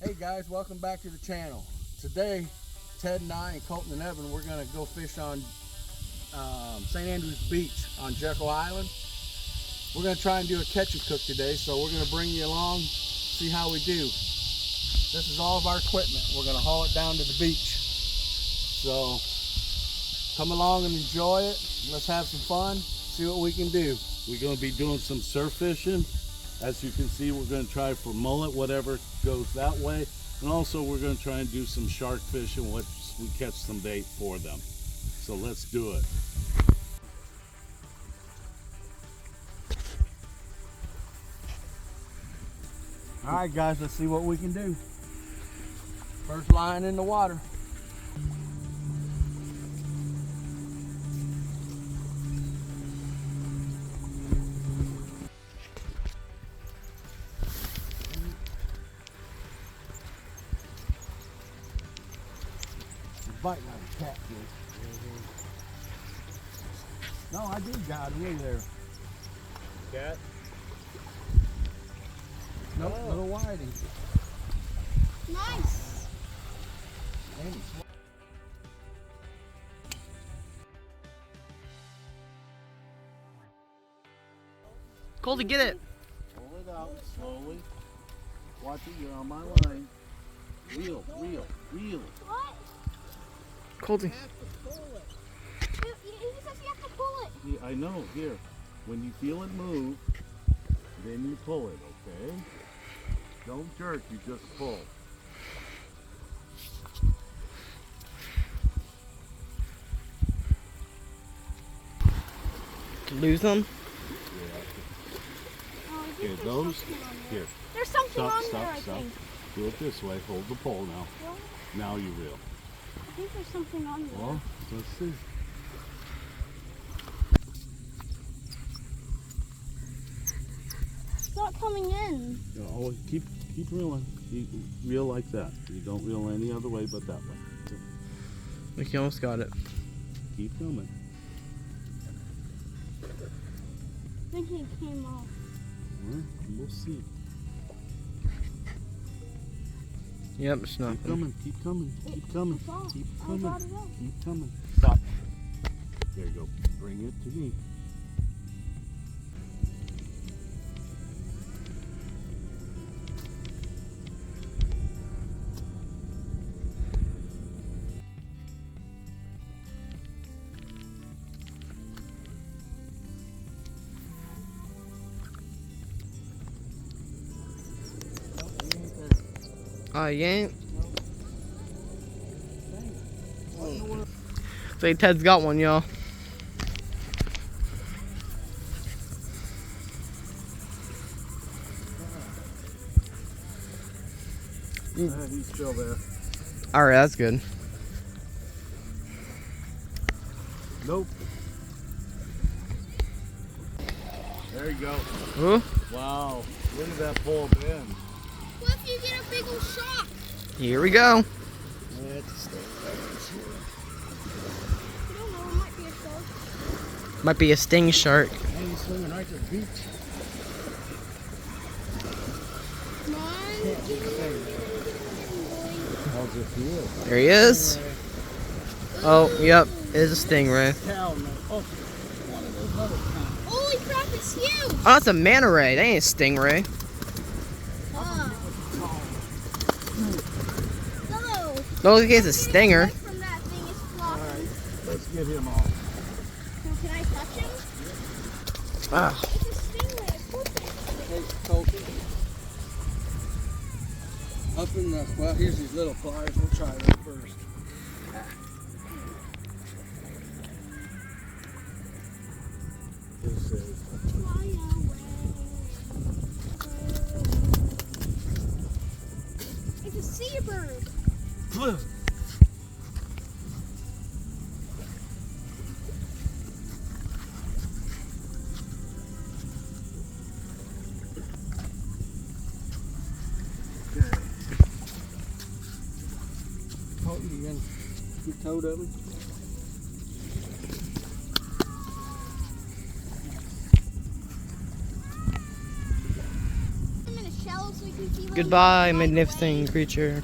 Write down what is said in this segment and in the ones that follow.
Hey guys, welcome back to the channel. Today, Ted and I and Colton and Evan, we're gonna go fish on St. Andrews Beach on Jekyll Island. We're gonna try and do a catch and cook today, so we're gonna bring you along, see how we do. This is all of our equipment. We're gonna haul it down to the beach. So come along and enjoy it. Let's have some fun, see what we can do. We're going to be doing some surf fishing. As you can see, we're going to try for mullet, whatever goes that way. And also we're going to try and do some shark fishing once we catch some bait for them. So let's do it. All right guys, let's see what we can do. First line in the water. Biting on a catfish. No, I do got it right there. Cat? Nope, little whiting. Nice. Colton, get it. Pull it out slowly. Watch it, you're on my line. Reel, reel, reel. What? Colton. He says you have to pull it. Yeah, I know, here. When you feel it move, then you pull it, okay? Don't jerk, you just pull. Lose them. Oh, I think Here, there's those. something on there. Here. There's something Stop, on stop, there, I stop. think. Do it this way. Hold the pole now. Well, Now you reel. I think there's something on there. Well, let's see. It's not coming in. You know, always keep reeling. You reel like that. You don't reel any other way but that way. So Look, he almost got it. keep coming. I think it came off. Well, we'll see. Yep, it's Keep nothing. coming. Keep coming. Keep coming. It's off. Keep I coming. got it off. Keep coming. Stop. There you go. Bring it to me. You ain't. Say Ted's got one, y'all. He's still there. Alright, that's good. Nope. There you go. Ooh. Wow. Look at that pole bend. What if you get a big old shock? Here we go. Let's stay right here. You don't know, it might be a shark. Might be a sting shark. And he's swimming right to the beach. Come on. How's it feel? There he is. Oh, yep. It is a stingray. Cow, no. Oh, one of those other kinds. Holy crap, it's huge. Oh, that's a manta ray. That ain't a stingray. No. No, it's a stinger. From that thing is flopping. Alright, let's get him off. So can I touch him? Ah. It's a stingray. Of course it's Hey, Colton. Up in the, well, here's these little pliers. We'll try that first. This is. fly away. It's a seabird. Colton, you gonna get toed of him? Put him in a shell so we can Goodbye, magnificent creature.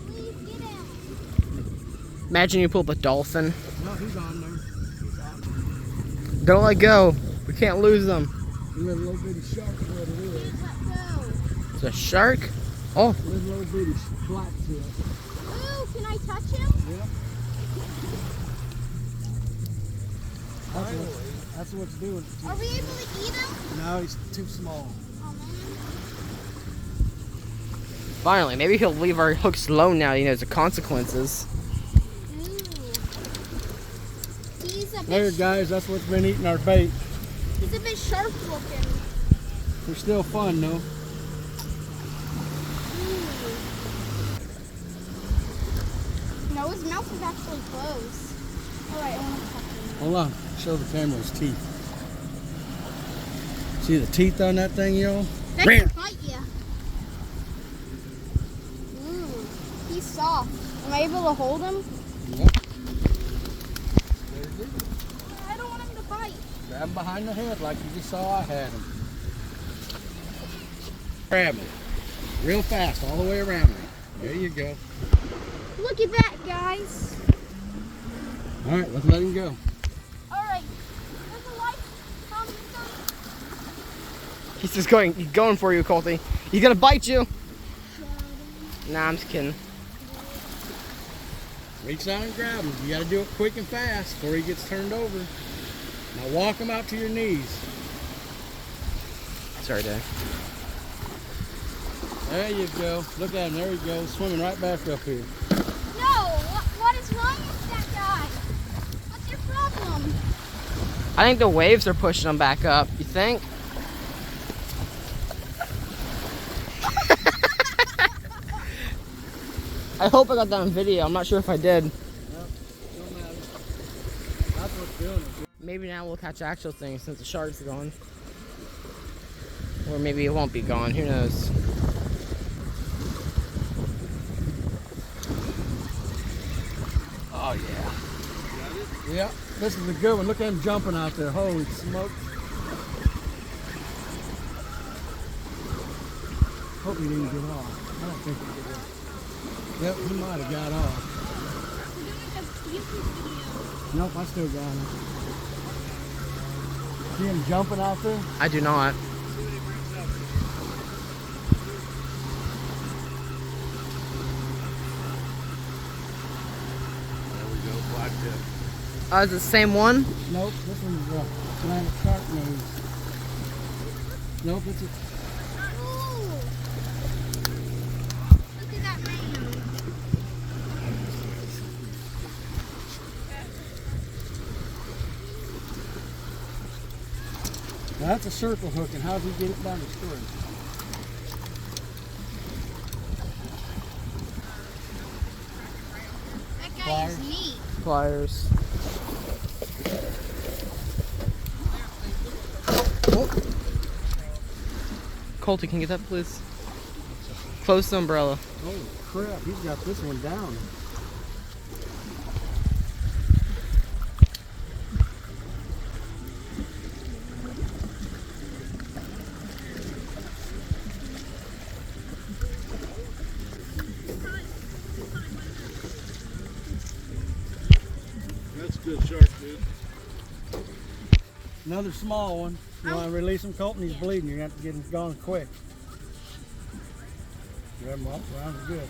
Please get him. Imagine you pull up a dolphin. No, he's on there. He's out. Don't let go. We can't lose them. He's a little bitty shark is what it is. Please let go. It's a shark? Oh, There's a little bitty blacktail. Ooh, can I touch him? Yep. That's what's doing it. Are we able to eat him? No, he's too small. Oh, man. finally. Maybe he'll leave our hooks alone now. He knows the consequences. Ooh. He's a There, bit, guys, that's what's been eating our bait. he's a bit sharp looking. They're still fun, though. No, his mouth is actually closed. Alright, I want to touch him. Hold on. Show the camera his teeth. See the teeth on that thing, y'all? That can bite you. Ooh, he's soft. Am I able to hold him? Yep. I don't want him to bite. Grab him behind the head like you just saw I had him. Grab him. Real fast, all the way around me. There you go. Look at that, guys. All right, let's let him go. Alright, there's a light. Come. He's just going. He's going for you, Colty. He's gonna bite you. Nah, I'm just kidding. Reach out and grab him. You got to do it quick and fast before he gets turned over. Now walk him out to your knees. Sorry, Dad. There you go. Look at him. There he goes, swimming right back up here. No, what is wrong with that guy? What's your problem? I think the waves are pushing him back up. You think? I hope I got that on video. I'm not sure if I did. Don't matter. That's what's doing it. Maybe now we'll catch actual things since the shark's gone. Or maybe it won't be gone. Who knows? Oh, yeah. Yeah, this is a good one. Look at him jumping out there. Holy smoke. Hope he didn't get off. I don't think he did. Yep, he might have got off. We're doing a YouTube video. Nope, I still got him. See him jumping out there? I do not. There we go, black tip. Is it the same one? Nope, this one's a Atlantic shark nose. Nope, it's a... Ooh. Look at that man. Now that's a circle hook, and how does he get it down the string? That guy Pliers. is neat. Pliers. Colty, can you get that, please? Close the umbrella. Holy crap, he's got this one down. That's a good shark, dude. Another small one. You want to release him, Colton? He's bleeding. You have to get him gone quick. Grab him up around it good.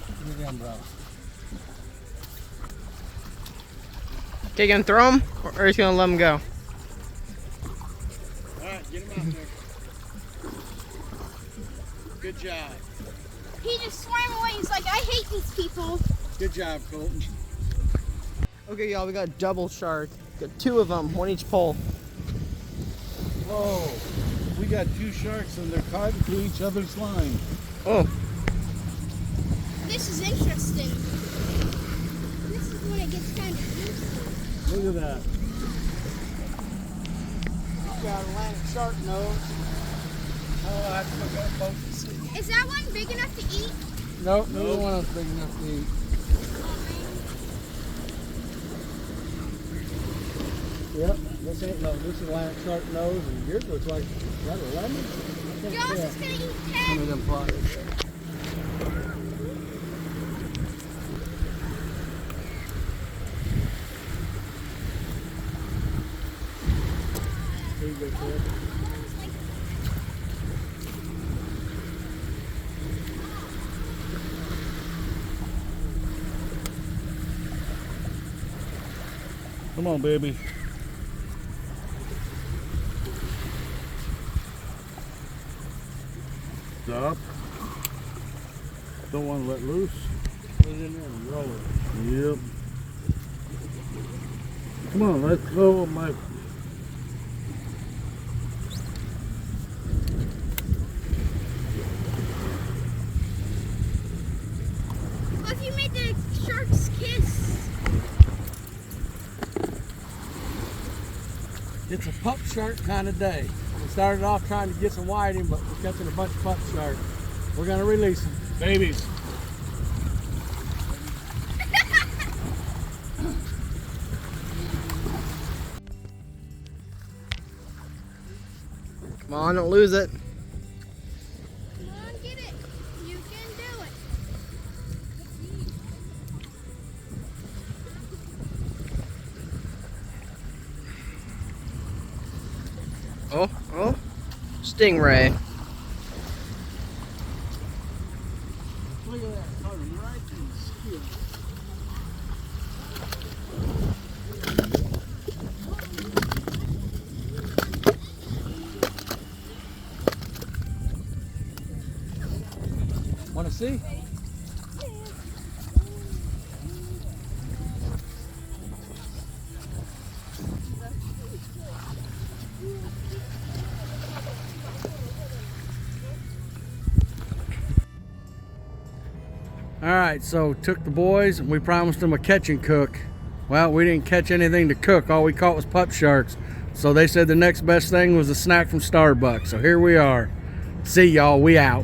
Give me the umbrella. Okay, you gonna throw him, or are you gonna let him go? All right, get him out there. Good job. He just swam away. He's like, I hate these people. Good job, Colton. Okay, y'all, we got a double shark. Got two of them, one each pole. Whoa, we got two sharks and they're caught into each other's line. Oh, This is interesting. This is when it gets kind of juicy. Look at that. He's got Atlantic shark nose. Oh, I have to look at both to see. Is that one big enough to eat? Nope, neither one of them's big enough to eat. Yep, this ain't no, this is Atlantic shark nose, and yours looks like, is that a lemon? I can't Josh tell. is gonna eat Some Ted. of them pockets. Here you go, Ted. Come on, baby. Stop. Don't want to let loose. Put it in there and roll it. Yep. Come on, let's go of my. What if you made the shark's kiss? It's a pup shark kind of day. We started off trying to get some whiting, but we're catching a bunch of pup sharks. We're gonna release them. Babies. Come on, don't lose it. Come on, get it. You can do it. Oh, oh. Stingray. Look at that, coming right in the skin. Want to see? All right, so took the boys and we promised them a catch and cook. Well, we didn't catch anything to cook. All we caught was pup sharks. So they said the next best thing was a snack from Starbucks. So here we are. See y'all, we out.